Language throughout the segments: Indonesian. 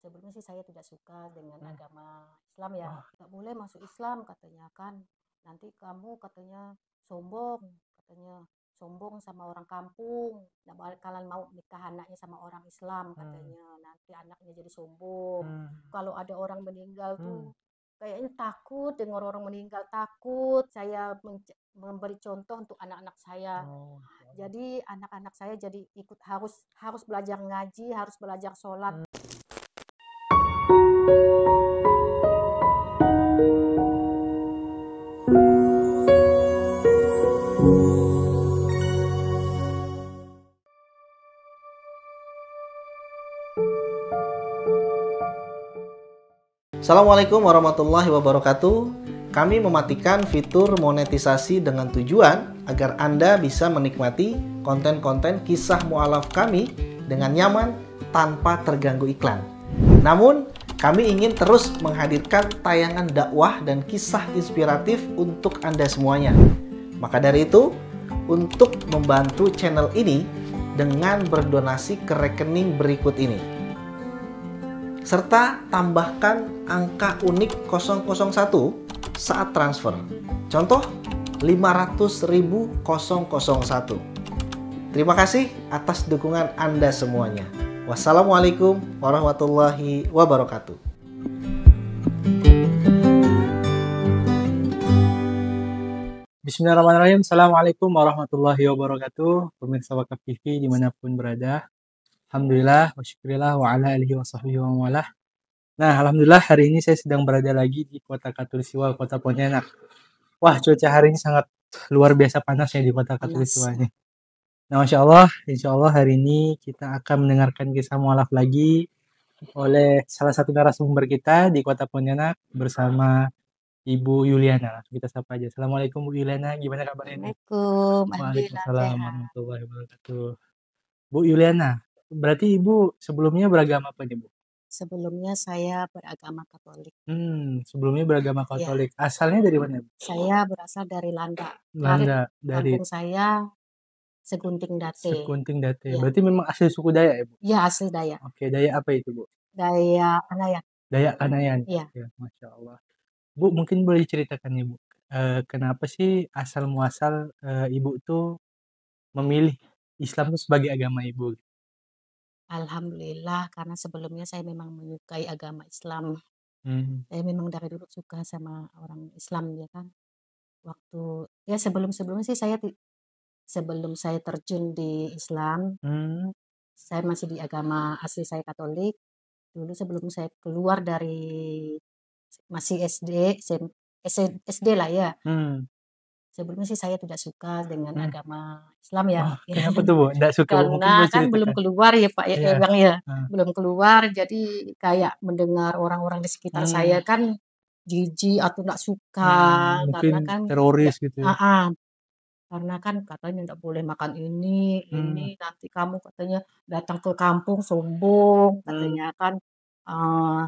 Sebelumnya sih saya tidak suka dengan Hmm. agama Islam ya. Oh, Nggak boleh masuk Islam katanya kan. Nanti kamu katanya sombong, katanya sombong sama orang kampung. Nggak bakalan mau nikah anaknya sama orang Islam hmm, katanya. Nanti anaknya jadi sombong. hmm, Kalau ada orang meninggal hmm. tuh kayaknya takut dengar orang meninggal takut. Saya memberi contoh untuk anak-anak saya. Oh, ya Allah. Jadi anak-anak saya jadi ikut harus harus belajar ngaji, harus belajar sholat. Hmm. Assalamualaikum warahmatullahi wabarakatuh. Kami mematikan fitur monetisasi dengan tujuan agar Anda bisa menikmati konten-konten kisah mualaf kami dengan nyaman tanpa terganggu iklan. Namun, kami ingin terus menghadirkan tayangan dakwah dan kisah inspiratif untuk Anda semuanya. Maka dari itu, untuk membantu channel ini dengan berdonasi ke rekening berikut ini, serta tambahkan angka unik 001 saat transfer. Contoh 500.000. Terima kasih atas dukungan Anda semuanya. Wassalamualaikum warahmatullahi wabarakatuh. Bismillahirrahmanirrahim. Assalamualaikum warahmatullahi wabarakatuh. Pemirsa Wakaf TV dimanapun berada. Alhamdulillah, wa syukurillah, wa ala alihi wa sahbihi wa mawalah. Nah, alhamdulillah hari ini saya sedang berada lagi di kota Katulistiwa, kota Pontianak. Wah, cuaca hari ini sangat luar biasa panas ya di kota Panas. Katulistiwa ini. Nah, insya Allah hari ini kita akan mendengarkan kisah mualaf lagi oleh salah satu narasumber kita di kota Pontianak bersama Ibu Yuliana. Kita sapa aja. Assalamualaikum Bu Yuliana, gimana kabarnya nih? Assalamualaikum, alhamdulillah Waalaikumsalam sehat. warahmatullahi wabarakatuh. Bu Yuliana, berarti Ibu sebelumnya beragama apa nih Bu? Sebelumnya saya beragama Katolik. Sebelumnya beragama Ya, Katolik. Asalnya dari mana, Bu? saya berasal dari Landa. Belanda, dari Kampung saya Segunting Date. Sekunting Date. Ya, Berarti memang asli suku Dayak ya, Bu? ya asli Dayak. Oke, Dayak apa itu, Bu? Dayak Anayak. Dayak Kanayan. Ya, Ya, Masya Allah. Bu, mungkin boleh diceritakan nih, Bu. Kenapa sih asal muasal Ibu tuh memilih Islam tuh sebagai agama Ibu? alhamdulillah karena sebelumnya saya memang menyukai agama Islam. Hmm. Saya memang dari dulu suka sama orang Islam ya kan. Waktu ya sebelum-sebelumnya sih sebelum saya terjun di Islam, Hmm. saya masih di agama asli saya Katolik. Dulu sebelum saya keluar dari masih SD, SD lah ya. Hmm. Sebelumnya sih saya tidak suka dengan Hmm. agama Islam ya. Oh, kenapa tuh, Bu? Nggak suka, Bu? Mungkin Karena boleh kan belum ceritakan. keluar ya Pak ya, Iya. Bang ya. Nah. Belum keluar jadi kayak mendengar orang-orang di sekitar Hmm. saya kan jijik atau tidak suka Mungkin karena kan teroris nggak gitu ya. karena kan katanya nggak boleh makan ini Hmm. nanti kamu katanya datang ke kampung sombong Hmm. katanya kan eh,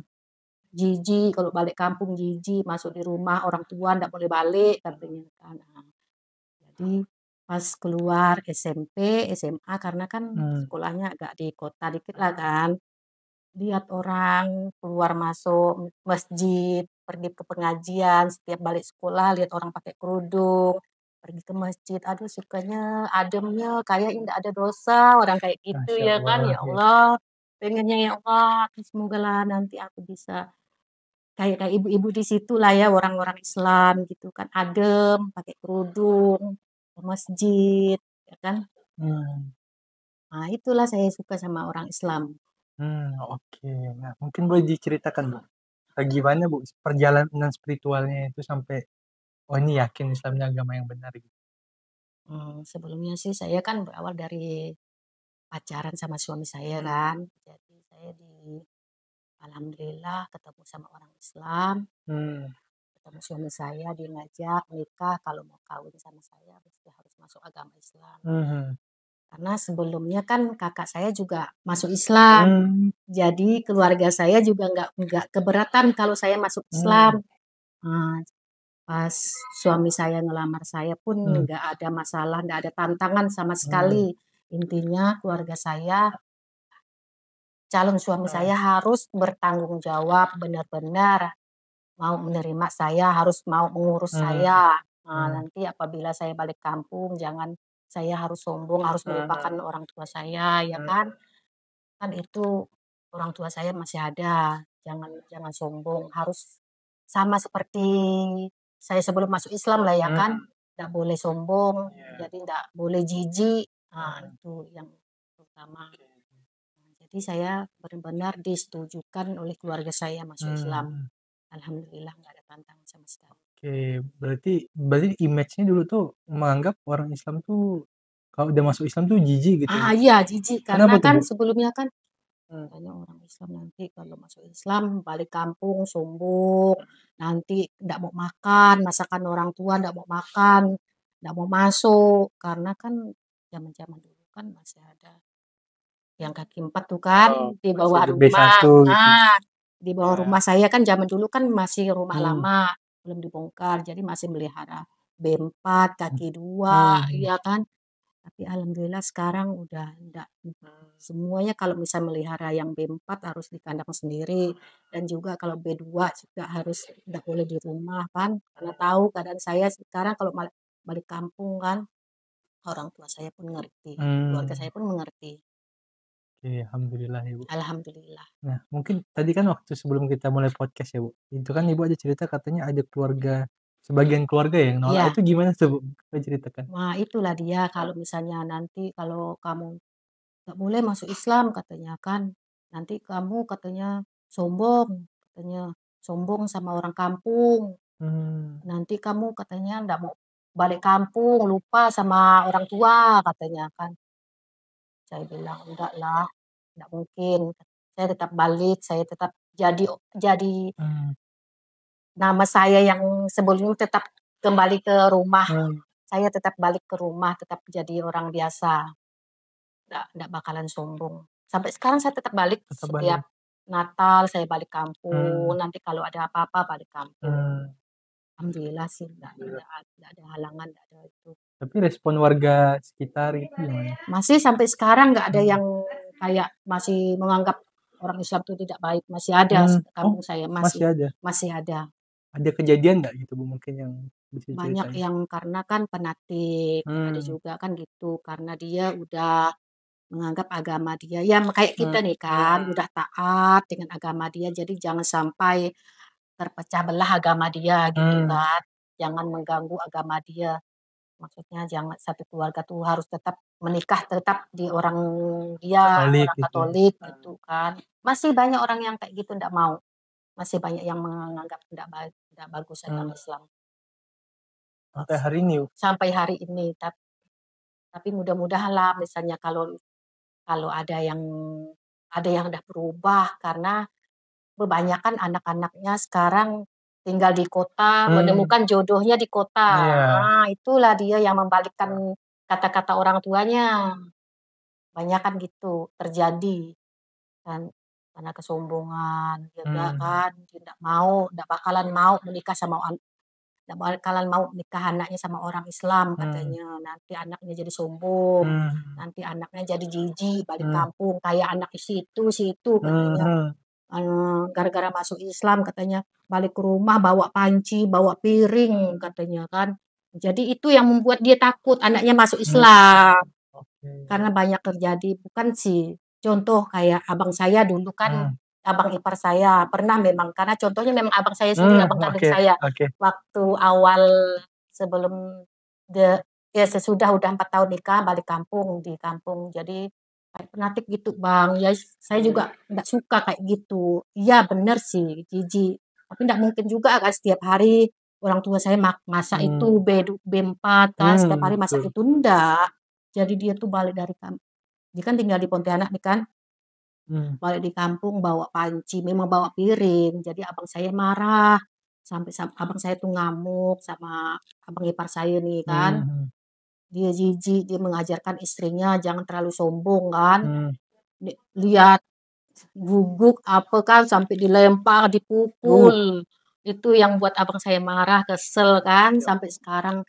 jijik kalau balik kampung jijik masuk di rumah orang tua nggak boleh balik katanya kan. Jadi pas keluar SMP, SMA karena kan Hmm. sekolahnya agak di kota dikit lah kan. Lihat orang keluar masuk masjid, pergi ke pengajian, setiap balik sekolah lihat orang pakai kerudung, pergi ke masjid. Aduh sukanya ademnya kayak nggak ada dosa, orang kayak gitu Masya ya kan. Allah. Ya Ya. Allah, pengennya ya Allah, semoga lah nanti aku bisa kayak kayak ibu-ibu di situ lah ya orang-orang Islam gitu kan adem pakai kerudung ke masjid ya kan. Hmm. Nah itulah saya suka sama orang Islam. Oke. Nah, mungkin boleh diceritakan, Bu. Gimana, Bu, perjalanan spiritualnya itu sampai, oh ini yakin Islamnya agama yang benar gitu. Sebelumnya sih saya kan berawal dari pacaran sama suami saya kan. Jadi saya alhamdulillah ketemu sama orang Islam, Hmm. ketemu suami saya dia ngajak nikah kalau mau kawin sama saya pasti harus masuk agama Islam. Mhm. Karena sebelumnya kan kakak saya juga masuk Islam. Hmm. Jadi keluarga saya juga nggak keberatan kalau saya masuk Islam. Hmm. Nah, pas suami saya ngelamar saya pun Hmm. nggak ada masalah, nggak ada tantangan sama Hmm. sekali. Intinya keluarga saya calon suami saya harus bertanggung jawab, benar-benar mau menerima saya, harus mau mengurus saya. Nanti apabila saya balik kampung, jangan saya harus sombong, harus melupakan orang tua saya, ya kan? Kan itu orang tua saya masih ada, jangan jangan sombong, harus sama seperti saya sebelum masuk Islam lah ya kan, nggak boleh sombong, jadi nggak boleh jijik, itu yang utama. Jadi saya benar-benar disetujukan oleh keluarga saya masuk Islam. Alhamdulillah nggak ada tantangan sama sekali. Oke, berarti berarti image-nya dulu tuh menganggap orang Islam tuh kalau udah masuk Islam tuh jijik gitu ya? Iya jijik, karena Kenapa tuh, kan Bu? sebelumnya kan katanya orang Islam nanti kalau masuk Islam balik kampung sombong, nanti ndak mau makan, masakan orang tua ndak mau makan, ndak mau masuk, karena kan zaman-zaman dulu kan masih ada yang kaki 4 tuh kan di Masih bawah ada rumah. B1 gitu. Di bawah rumah saya kan zaman dulu kan masih rumah Hmm. lama, belum dibongkar, jadi masih melihara B4, kaki 2, ya kan. Tapi alhamdulillah sekarang udah enggak. Semuanya kalau misal melihara yang B4 harus di kandang sendiri, dan juga kalau B2 juga harus enggak boleh di rumah kan, karena tahu keadaan saya sekarang kalau balik kampung kan, orang tua saya pun ngerti, keluarga saya pun mengerti. Oke, alhamdulillah ya, Bu. Alhamdulillah. Nah, mungkin tadi kan waktu sebelum kita mulai podcast ya, Bu. Itu kan Ibu ada cerita katanya ada keluarga, sebagian keluarga yang nolak. Iya. Itu gimana tuh, Bu? Coba ceritakan. Wah, itulah dia kalau misalnya nanti kalau kamu nggak boleh masuk Islam katanya kan, nanti kamu katanya sombong sama orang kampung, nanti kamu katanya nggak mau balik kampung, lupa sama orang tua katanya kan. Saya bilang, "Enggak lah, enggak mungkin, saya tetap balik, saya tetap jadi nama saya yang sebelumnya tetap kembali ke rumah, saya tetap balik ke rumah, tetap jadi orang biasa, nggak bakalan sombong." Sampai sekarang saya tetap balik, Tetap setiap balik. Natal saya balik kampung, nanti kalau ada apa-apa balik kampung. Alhamdulillah sih nggak ada halangan, nggak ada itu. Tapi respon warga sekitar itu gimana? Masih sampai sekarang nggak ada yang kayak masih menganggap orang Islam itu tidak baik, masih ada kampung saya, Masih ada. masih ada. Ada kejadian nggak gitu, Bu, mungkin yang bisa Banyak diceritain? yang karena kan fanatik, ada juga kan gitu, karena dia udah menganggap agama dia ya kayak kita nih kan, udah taat dengan agama dia, jadi jangan sampai terpecah belah agama dia gitu kan, jangan mengganggu agama dia. Maksudnya jangan satu keluarga tuh harus tetap menikah tetap di orang dia, Katolik orang gitu. Katolik gitu kan. Masih banyak orang yang kayak gitu ndak mau, masih banyak yang menganggap ndak bagus agama Islam. Sampai hari ini, Bu? Sampai hari ini, tapi mudah-mudahan lah misalnya kalau kalau ada yang udah berubah karena kebanyakan anak-anaknya sekarang tinggal di kota, menemukan jodohnya di kota. Iya. Itulah dia yang membalikkan kata-kata orang tuanya. Banyak kan gitu terjadi kan, karena kesombongan, dia kan, dia ndak bakalan mau menikah sama nggak bakalan mau nikah anaknya sama orang Islam katanya, nanti anaknya jadi sombong, nanti anaknya jadi jijik, balik kampung kayak anak situ katanya. Gara-gara masuk Islam katanya, balik ke rumah bawa panci, bawa piring katanya kan. Jadi itu yang membuat dia takut anaknya masuk Islam. Karena banyak terjadi, bukan sih, contoh kayak abang saya dulu kan, abang ipar saya pernah memang, karena contohnya memang abang saya sendiri, abang kandung saya. Waktu awal sebelum sesudah udah 4 tahun nikah, balik kampung, di kampung. Jadi kayak fanatik gitu, Bang. Ya saya juga nggak suka kayak gitu. Iya bener sih, jijik. Tapi nggak mungkin juga kan setiap hari orang tua saya masak itu B4 kan, setiap hari masak itu, enggak. Jadi dia tuh balik dari dia kan tinggal di Pontianak nih kan, balik di kampung bawa panci, memang bawa piring. Jadi abang saya marah, sampai abang saya tuh ngamuk sama abang ipar saya nih kan. Dia jijik, dia mengajarkan istrinya jangan terlalu sombong kan. Lihat guguk apa kan sampai dilempar, dipukul. Itu yang buat abang saya marah, kesel kan, sampai sekarang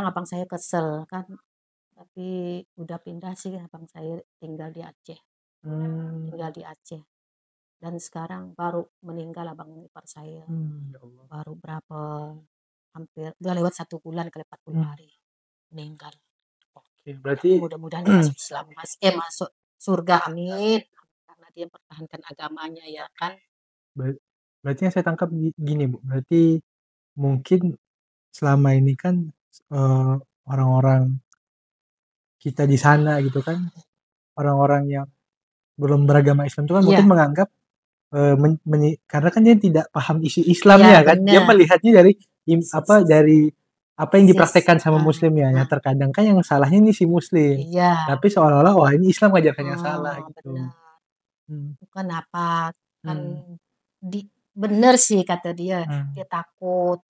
abang saya kesel kan. Tapi udah pindah sih abang saya tinggal di Aceh. Hmm. tinggal di Aceh. Dan sekarang baru meninggal abang ipar saya. Ya Allah. Baru hampir udah lewat 1 bulan kali 40 hari meninggal. Oke, berarti Mudah-mudahan dia masuk Islam, masuk surga, amin. Karena dia mempertahankan agamanya ya kan. berarti yang saya tangkap gini Bu, berarti mungkin selama ini kan orang-orang kita di sana gitu kan, orang-orang yang belum beragama Islam itu kan mungkin Iya, menganggap karena kan dia tidak paham isu iya Islamnya kan, dia benar. melihatnya dari apa yang dipraktekkan sama Ah, muslimnya. Ya ah, terkadang kan yang salahnya ini si muslim. iya, Tapi seolah-olah wah ini Islam ngajarkan yang salah oh, gitu. benar. Hmm. Bukan apa kan Hmm. bener sih kata dia. Hmm. Dia takut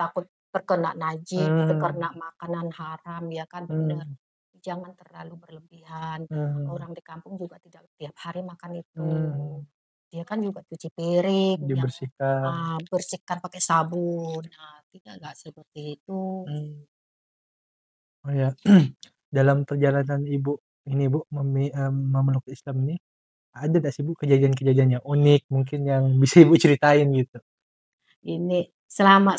terkena najis, terkena Hmm. makanan haram ya kan, bener. Hmm. Jangan terlalu berlebihan. Hmm. Orang di kampung juga tidak tiap hari makan itu. Hmm. Dia kan juga cuci piring yang Dibersihkan. bersihkan pakai sabun. Nah, tidak seperti itu. Hmm. Oh ya, dalam perjalanan Ibu ini Bu memeluk Islam ini, ada nggak sih Bu kejadian-kejadian yang unik mungkin yang bisa Ibu ceritain gitu? Ini selama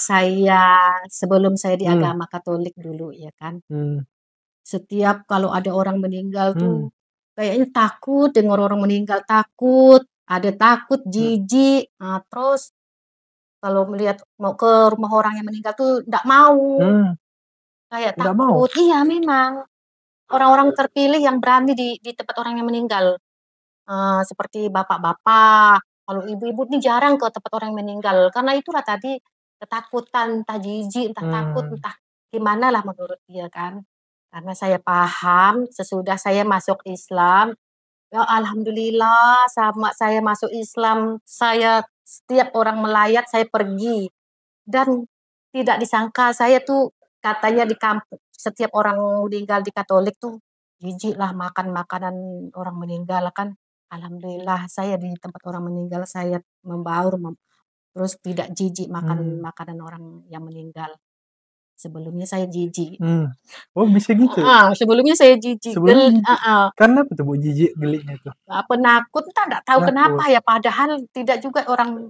sebelum saya di agama Katolik dulu ya kan. Hmm. Setiap kalau ada orang meninggal Hmm. tuh kayaknya takut dengar orang meninggal, ada takut, jijik, terus kalau mau ke rumah orang yang meninggal tuh nggak mau, Hmm. kayak Nggak mau? takut. Iya memang, orang-orang terpilih yang berani di tempat orang yang meninggal, seperti bapak-bapak, kalau ibu-ibu nih jarang ke tempat orang yang meninggal, karena itulah tadi ketakutan, entah jijik, entah takut, Hmm. entah gimana lah menurut dia kan. Karena saya paham sesudah saya masuk Islam, ya alhamdulillah sama saya masuk Islam, saya setiap orang melayat saya pergi. Dan tidak disangka saya tuh katanya di kampung setiap orang meninggal di Katolik tuh jijik lah makan makanan orang meninggal kan. Alhamdulillah saya di tempat orang meninggal saya membaur, terus tidak jijik makan Hmm. makanan orang yang meninggal. Sebelumnya saya jijik. Hmm. Oh bisa gitu? Sebelumnya saya jijik, Sebelumnya jijik? Karena apa tuh Bu jijik geliknya tuh? penakut, entah nggak tahu kenapa Penakut? ya, padahal tidak juga orang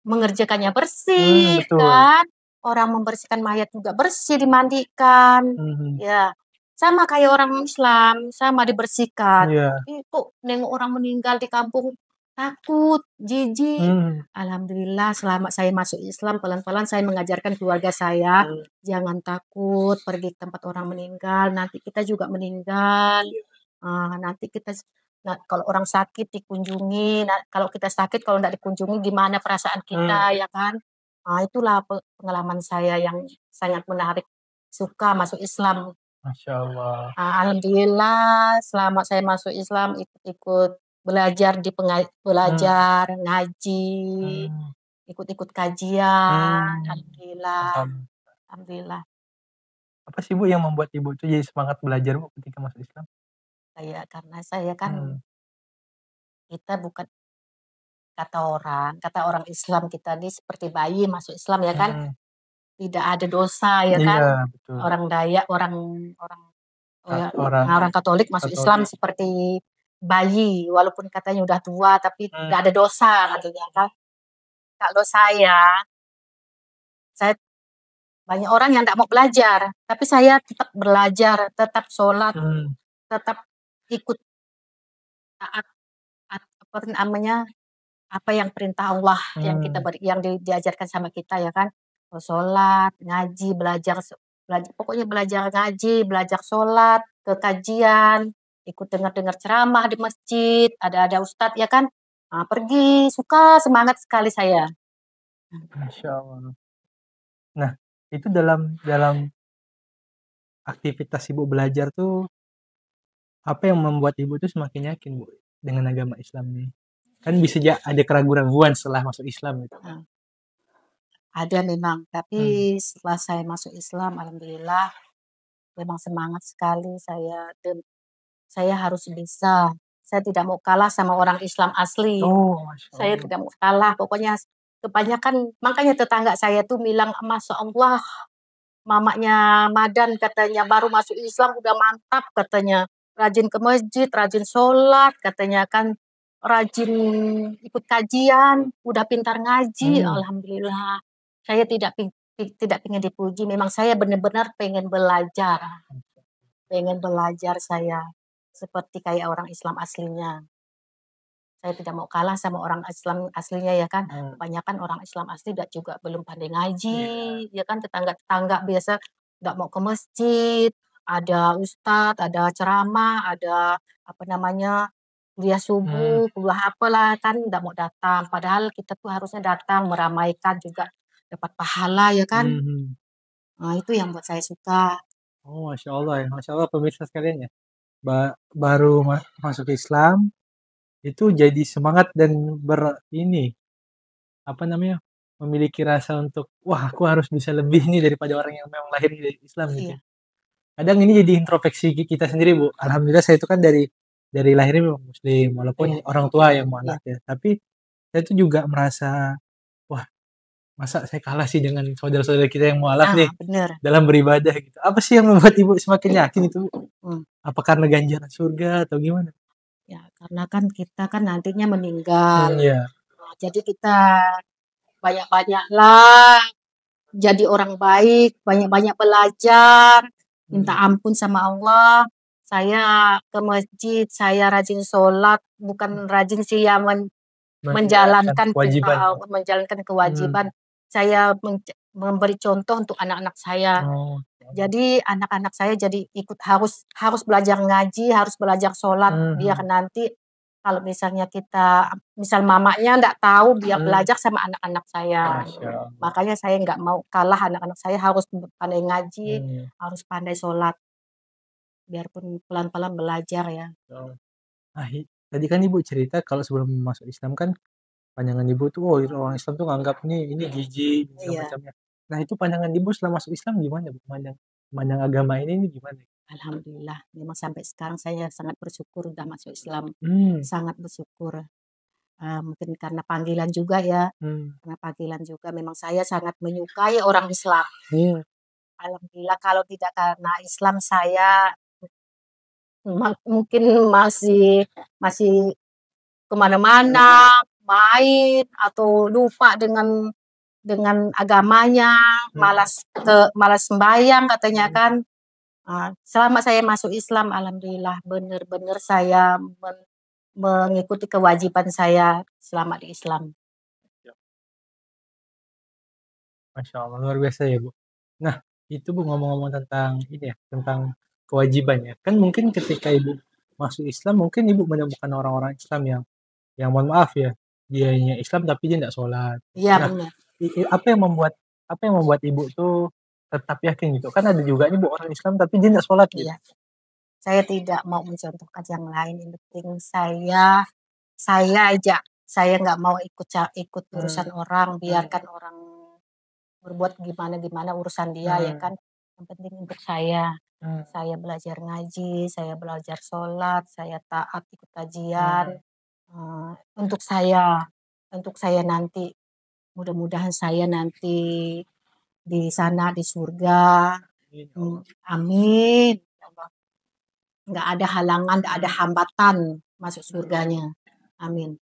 mengerjakannya bersih Betul. kan, orang membersihkan mayat juga bersih, dimandikan, Mhm. ya. Sama kayak orang Islam, sama dibersihkan. Iya. Tapi kok nengok orang meninggal di kampung takut, jijik. Hmm. Alhamdulillah selama saya masuk Islam, pelan-pelan saya mengajarkan keluarga saya, jangan takut pergi ke tempat orang meninggal, nanti kita juga meninggal. Nanti kalau orang sakit dikunjungi, kalau kita sakit kalau nggak dikunjungi gimana perasaan kita ya kan. Itulah pengalaman saya yang sangat menarik, suka masuk Islam. Masya Allah. Alhamdulillah selama saya masuk Islam ikut-ikut belajar belajar, ngaji, Hmm. ikut-ikut kajian, Hmm. alhamdulillah Paham. alhamdulillah. Apa sih Bu yang membuat Ibu tuh jadi semangat belajar Bu ketika masuk Islam? Karena saya kan Hmm. kita bukan kata orang Islam kita ini seperti bayi masuk Islam ya kan, Hmm. tidak ada dosa ya kan. Iya betul. Orang Dayak, orang orang Orang orang Katolik masuk Islam Katolik. seperti bayi, walaupun katanya udah tua tapi nggak ada dosa katanya kan. Kalau saya banyak orang yang nggak mau belajar, tapi saya tetap belajar, tetap sholat, Hmm. tetap ikut taat, apa namanya, apa yang perintah Allah yang diajarkan sama kita ya kan. Sholat, ngaji, pokoknya belajar ngaji, belajar sholat, ke kajian, ikut dengar-dengar ceramah di masjid, ada ustadz ya kan. Pergi, semangat sekali saya. Masya Allah. Nah, itu dalam aktivitas Ibu belajar tuh apa yang membuat Ibu tuh semakin yakin Bu dengan agama Islam ini? Kan bisa aja ada keraguan-keraguan setelah masuk Islam gitu kan. Ada memang, tapi setelah saya masuk Islam, alhamdulillah memang semangat sekali saya harus bisa. Saya tidak mau kalah sama orang Islam asli. Oh, Masya Saya Allah. tidak mau kalah, pokoknya kebanyakan makanya tetangga saya tuh bilang, "Masya Allah, mamanya Madan katanya baru masuk Islam udah mantap," katanya. "Rajin ke masjid, rajin sholat," katanya kan. rajin ikut kajian, udah pintar ngaji, Hmm. alhamdulillah. Saya tidak pengen dipuji, memang saya benar-benar pengen belajar saya, seperti kayak orang Islam aslinya. Saya tidak mau kalah sama orang Islam aslinya ya kan, kebanyakan orang Islam asli juga belum pandai ngaji, ya kan, tetangga-tetangga biasa nggak mau ke masjid, ada ustadz, ada ceramah, ada apa namanya, kuliah subuh, kuliah apalah, kan nggak mau datang. Padahal kita tuh harusnya datang, meramaikan juga dapat pahala ya kan. Nah, itu yang buat saya suka. Oh, Masya Allah ya. Masya Allah pemirsa sekalian ya. Baru masuk Islam, itu jadi semangat dan memiliki rasa untuk, wah aku harus bisa lebih nih daripada orang yang memang lahir dari Islam gitu. Iya. Kadang ini jadi introspeksi kita sendiri, Bu. Alhamdulillah saya itu kan dari lahirnya memang muslim, walaupun Iya. orang tua yang mualaf ya. Tapi saya itu juga merasa, wah masa saya kalah sih dengan saudara-saudara kita yang mualaf nih Bener. dalam beribadah gitu. Apa sih yang membuat Ibu semakin yakin itu, Bu? Apa karena ganjaran surga atau gimana? Ya, karena kan kita kan nantinya meninggal. Iya. Jadi kita banyak-banyaklah jadi orang baik, banyak-banyak belajar, minta ampun sama Allah. Saya ke masjid, saya rajin sholat, bukan rajin sih ya menjalankan kewajiban. menjalankan kewajiban. Saya memberi contoh untuk anak-anak saya. Jadi anak-anak saya jadi ikut harus belajar ngaji, harus belajar sholat, biar nanti kalau misalnya misal mamanya nggak tahu, biar belajar sama anak-anak saya. Makanya saya nggak mau kalah, anak-anak saya harus pandai ngaji, harus pandai sholat. Biarpun pelan-pelan belajar ya. Tadi kan Ibu cerita kalau sebelum masuk Islam kan pandangan Ibu tuh, oh orang Islam tuh nganggap ini jijik, macamnya. Nah itu pandangan Ibu setelah masuk Islam gimana, Bu? Pandang agama ini gimana? Alhamdulillah, memang sampai sekarang saya sangat bersyukur udah masuk Islam. Sangat bersyukur. Mungkin karena panggilan juga ya. Karena panggilan juga memang saya sangat menyukai orang Islam. Alhamdulillah, kalau tidak karena Islam saya mungkin masih kemana-mana, main atau lupa dengan agamanya, malas sembahyang katanya kan. Selama saya masuk Islam, alhamdulillah benar-benar saya mengikuti kewajiban saya selama di Islam. Masya Allah, luar biasa ya Bu. Nah itu Bu, ngomong-ngomong tentang ini ya, tentang kewajiban ya. Kan mungkin ketika Ibu masuk Islam, mungkin Ibu menemukan orang-orang Islam yang mohon maaf ya, dianya Islam tapi dia tidak sholat. Iya Nah, benar. apa yang membuat Ibu tuh tetap yakin gitu? Kan ada juga nih Bu orang Islam tapi dia tidak sholat gitu. Iya. Saya tidak mau mencontohkan yang lain. Yang penting saya aja. Saya nggak mau ikut urusan orang. Biarkan orang berbuat gimana urusan dia ya kan. Yang penting untuk saya. Saya belajar ngaji, saya belajar sholat, saya taat ikut kajian. Untuk saya nanti, mudah-mudahan saya nanti di sana di surga. Amin. Nggak ada halangan, nggak ada hambatan masuk surganya. Amin.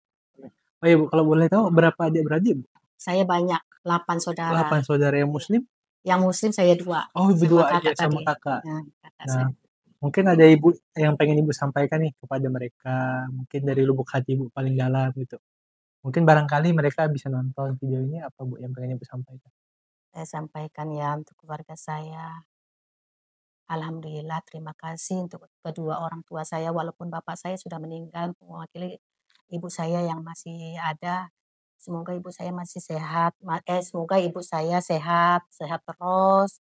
Oh iya Bu, kalau boleh tahu berapa adik-beradik Bu? Saya banyak, 8 saudara. 8 saudara yang muslim? Yang muslim saya 2. Oh, Ibu 2 aja sama kakak. Nah, mungkin ada Ibu yang pengen Ibu sampaikan nih kepada mereka, mungkin dari lubuk hati Ibu paling dalam gitu. Mungkin barangkali mereka bisa nonton video ini, apa Bu yang pengen Ibu sampaikan? Saya sampaikan ya untuk keluarga saya. Alhamdulillah, terima kasih untuk kedua orang tua saya, walaupun bapak saya sudah meninggal, mewakili ibu saya yang masih ada. Semoga ibu saya masih sehat. Semoga ibu saya sehat terus.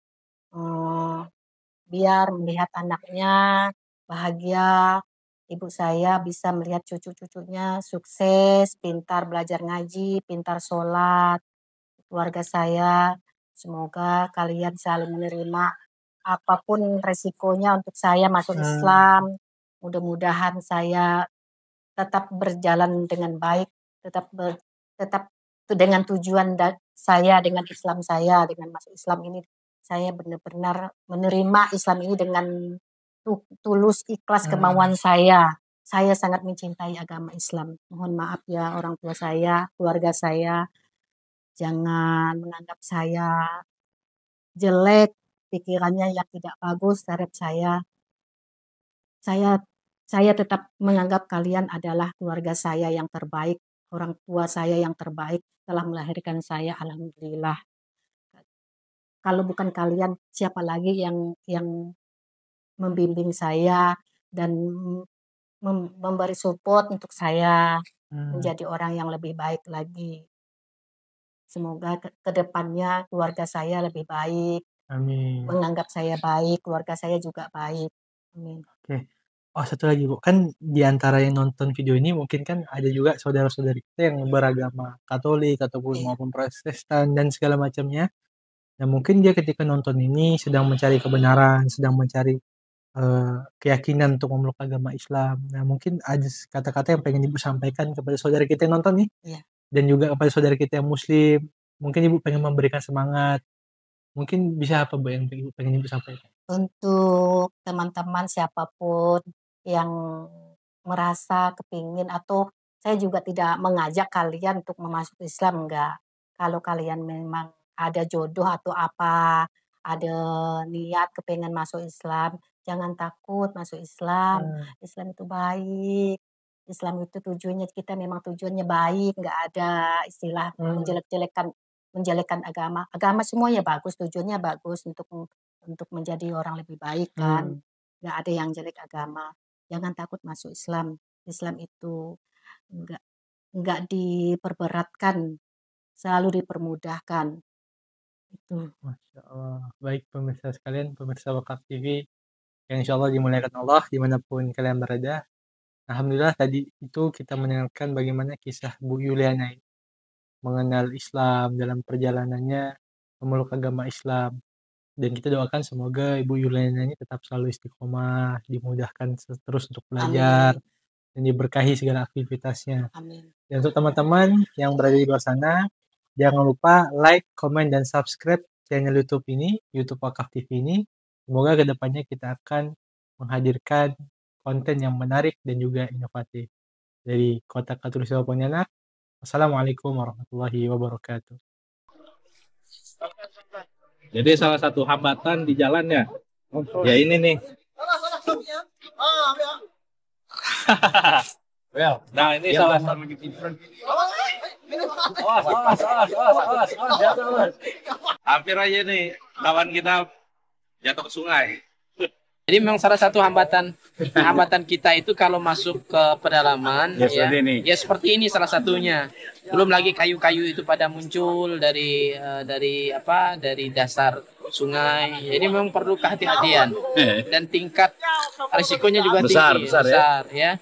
Biar melihat anaknya bahagia. Ibu saya bisa melihat cucu-cucunya sukses, pintar belajar ngaji, pintar sholat. Keluarga saya, semoga kalian selalu menerima apapun resikonya untuk saya masuk Islam. Mudah-mudahan saya tetap berjalan dengan baik, tetap dengan tujuan saya, dengan Islam saya, dengan masuk Islam ini. Saya benar-benar menerima Islam ini dengan tulus, ikhlas kemauan saya. saya sangat mencintai agama Islam. Mohon maaf ya orang tua saya, keluarga saya, jangan menganggap saya jelek, pikirannya yang tidak bagus terhadap saya. Saya tetap menganggap kalian adalah keluarga saya yang terbaik, orang tua saya yang terbaik telah melahirkan saya, alhamdulillah. Kalau bukan kalian, siapa lagi yang membimbing saya dan memberi support untuk saya menjadi orang yang lebih baik lagi. Semoga ke depannya keluarga saya lebih baik, Amin. menganggap saya baik, keluarga saya juga baik. Amin. Oke. Oh, satu lagi, Bu. Kan di antara yang nonton video ini mungkin kan ada juga saudara-saudari kita yang beragama Katolik ataupun Iya. maupun Protestan dan segala macamnya. Nah, mungkin dia ketika nonton ini sedang mencari kebenaran, sedang mencari keyakinan untuk memeluk agama Islam. Nah, mungkin ada kata-kata yang pengen Ibu sampaikan kepada saudara kita yang nonton nih. Iya. Dan juga kepada saudara kita yang Muslim. Mungkin Ibu pengen memberikan semangat. Mungkin bisa apa, Bu, yang pengen Ibu sampaikan? Untuk teman-teman siapapun yang merasa kepingin, atau saya juga tidak mengajak kalian untuk masuk Islam, enggak. Kalau kalian memang ada jodoh atau apa, ada niat kepengen masuk Islam, jangan takut masuk Islam. Islam itu baik. Islam itu tujuannya, kita memang tujuannya baik, enggak ada istilah menjelekkan agama. Agama semuanya bagus, tujuannya bagus untuk menjadi orang lebih baik kan. Nggak ada yang jelek agama. Jangan takut masuk Islam. Islam itu nggak diperberatkan, selalu dipermudahkan. Itu. Masya Allah. Baik pemirsa sekalian, pemirsa Wakaf TV yang insya Allah dimuliakan Allah dimanapun kalian berada. Alhamdulillah tadi itu kita mendengarkan bagaimana kisah Bu Yuliana mengenal Islam dalam perjalanannya memeluk agama Islam. Dan kita doakan semoga Ibu Yuliana ini tetap selalu istiqomah, dimudahkan terus untuk belajar, dan diberkahi segala aktivitasnya. Amin. Dan untuk teman-teman yang berada di luar sana, jangan lupa like, komen, dan subscribe channel YouTube ini, YouTube Wakaf TV ini. Semoga kedepannya kita akan menghadirkan konten yang menarik dan juga inovatif. Dari Kota Katulistiwa Pontianak, Wassalamualaikum warahmatullahi wabarakatuh. Jadi salah satu hambatan di jalannya, ya ini nih. Nah ini salah satu. Hampir aja nih kawan kita jatuh ke sungai. Jadi memang salah satu hambatan kita itu kalau masuk ke pedalaman ya seperti ini salah satunya. Belum lagi kayu-kayu itu pada muncul dari dasar sungai. Jadi memang perlu kehati-hatian dan tingkat risikonya juga tinggi, besar ya.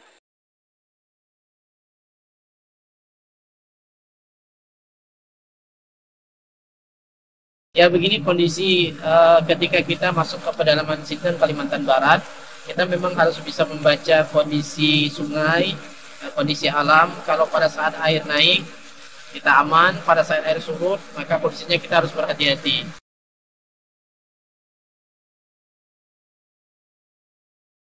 Ya begini kondisi ketika kita masuk ke pedalaman Sinten, Kalimantan Barat, kita memang harus bisa membaca kondisi sungai, kondisi alam. Kalau pada saat air naik, kita aman. Pada saat air surut, maka posisinya kita harus berhati-hati.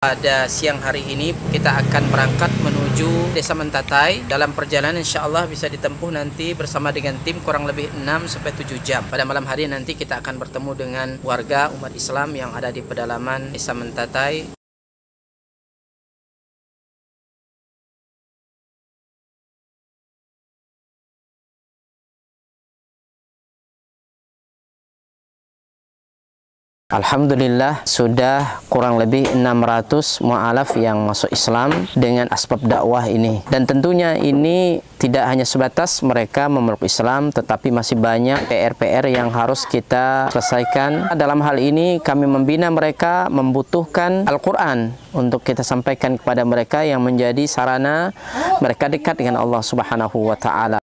Pada siang hari ini kita akan berangkat menuju Desa Mentatai. Dalam perjalanan insya Allah bisa ditempuh nanti bersama dengan tim kurang lebih 6-7 jam. Pada malam hari nanti kita akan bertemu dengan warga umat Islam yang ada di pedalaman Desa Mentatai. Alhamdulillah sudah kurang lebih 600 mu'alaf yang masuk Islam dengan asbab dakwah ini. Dan tentunya ini tidak hanya sebatas mereka memeluk Islam, tetapi masih banyak PR-PR yang harus kita selesaikan. Dalam hal ini kami membina mereka membutuhkan Al-Quran untuk kita sampaikan kepada mereka yang menjadi sarana mereka dekat dengan Allah Subhanahu wa Ta'ala.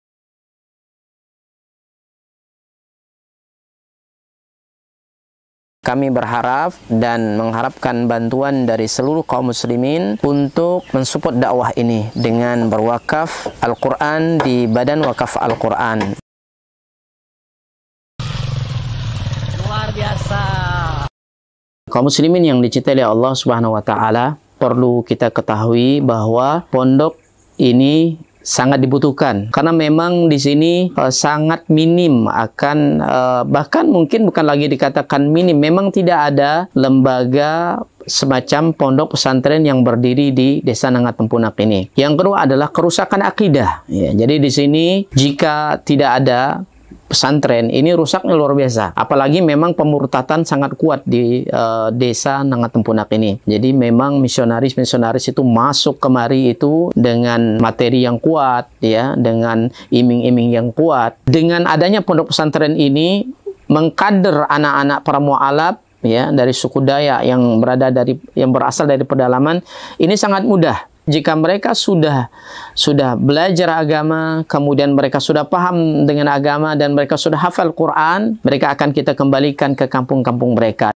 Kami berharap dan mengharapkan bantuan dari seluruh kaum muslimin untuk mensupport dakwah ini dengan berwakaf Al-Quran di Badan Wakaf Al-Quran. Luar biasa. Kaum muslimin yang dicintai oleh Allah Subhanahu wa Ta'ala, perlu kita ketahui bahwa pondok ini sangat dibutuhkan karena memang di sini sangat minim akan bahkan mungkin bukan lagi dikatakan minim, memang tidak ada lembaga semacam pondok pesantren yang berdiri di Desa Nangat Tempunak ini. Yang kedua adalah kerusakan akidah. Ya, jadi di sini jika tidak ada pesantren ini rusaknya luar biasa. Apalagi memang pemurtatan sangat kuat di Desa Nangat Tempunak ini. Jadi memang misionaris-misionaris itu masuk kemari itu dengan materi yang kuat, ya, dengan iming-iming yang kuat. Dengan adanya pondok pesantren ini mengkader anak-anak para mu'alaf, ya, dari suku Dayak yang berasal dari pedalaman ini sangat mudah. Jika mereka sudah belajar agama, kemudian mereka sudah paham dengan agama dan mereka sudah hafal Quran, mereka akan kita kembalikan ke kampung-kampung mereka.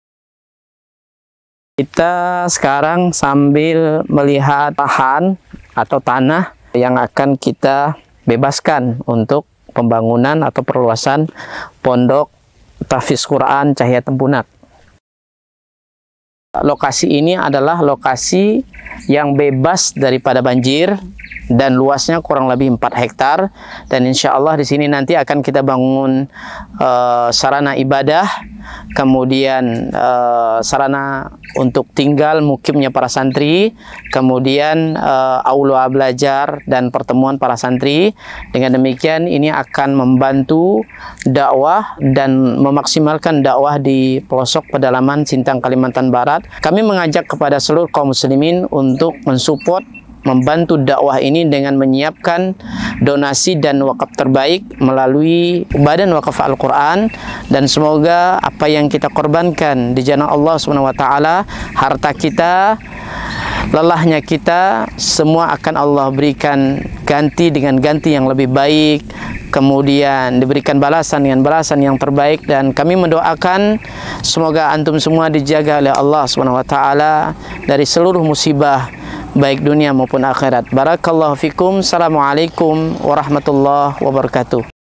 Kita sekarang sambil melihat lahan atau tanah yang akan kita bebaskan untuk pembangunan atau perluasan pondok tahfiz Quran Cahaya Tempunak. Lokasi ini adalah lokasi yang bebas daripada banjir dan luasnya kurang lebih 4 hektar, dan insya Allah di sini nanti akan kita bangun sarana ibadah, kemudian sarana untuk tinggal mukimnya para santri, kemudian aula belajar dan pertemuan para santri. Dengan demikian ini akan membantu dakwah dan memaksimalkan dakwah di pelosok pedalaman Sintang, Kalimantan Barat. Kami mengajak kepada seluruh kaum muslimin untuk mensupport, membantu dakwah ini dengan menyiapkan donasi dan wakaf terbaik melalui Badan Wakaf Al-Quran, dan semoga apa yang kita korbankan di jalan Allah SWT, harta kita, lelahnya kita, semua akan Allah berikan ganti dengan ganti yang lebih baik, kemudian diberikan balasan dengan balasan yang terbaik. Dan kami mendoakan semoga antum semua dijaga oleh Allah SWT dari seluruh musibah baik dunia maupun akhirat. Barakallahu fikum. Assalamualaikum warahmatullahi wabarakatuh.